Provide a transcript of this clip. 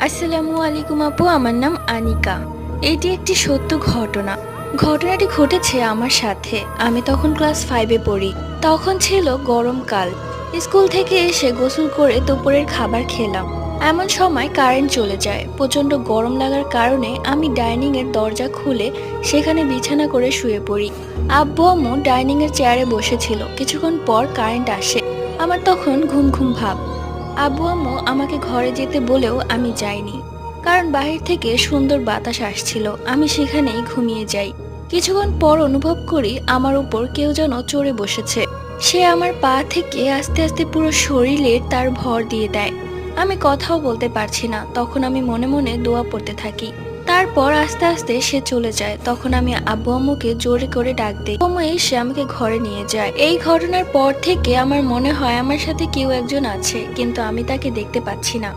আসসালামু আলাইকুম আপু, আমার নাম আনিকা। এটি একটি সত্য ঘটনা। ঘটনাটি ঘটেছে আমার সাথে। আমি তখন ক্লাস 5-এ পড়ি। তখন ছিল গরমকাল। স্কুল থেকে এসে গোসল করে দুপুরের খাবার খেলাম। এমন সময় কারেন্ট চলে যায়। প্রচন্ড গরম লাগার কারণে আমি ডাইনিং এর দরজা খুলে সেখানে বিছানা করে শুয়ে পড়ি। আব্বু আম্মু ডাইনিং এর চেয়ারে বসেছিল। কিছুক্ষণ পর কারেন্ট আসে। আমার তখন ঘুম ঘুম ভাব। আব্বু আম্মু আমাকে ঘরে যেতে বলেও আমি যাইনি, কারণ বাহির থেকে সুন্দর বাতাস আসছিল। আমি সেখানেই ঘুমিয়ে যাই। কিছুক্ষণ পর অনুভব করি আমার উপর কেউ যেন চড়ে বসেছে। সে আমার পা থেকে আস্তে আস্তে পুরো শরীরে তার ভর দিয়ে দেয়। আমি কথাও বলতে পারছি না। তখন আমি মনে মনে দোয়া পড়তে থাকি। তারপর আস্তে আস্তে সে চলে যায়। তখন আমি আব্বু আম্মুকে জোরে করে ডাক দিই। আম্মু এসে আমাকে ঘরে নিয়ে যায়। এই ঘটনার পর থেকে আমার মনে হয় আমার সাথে কেউ একজন আছে, কিন্তু আমি তাকে দেখতে পাচ্ছি না।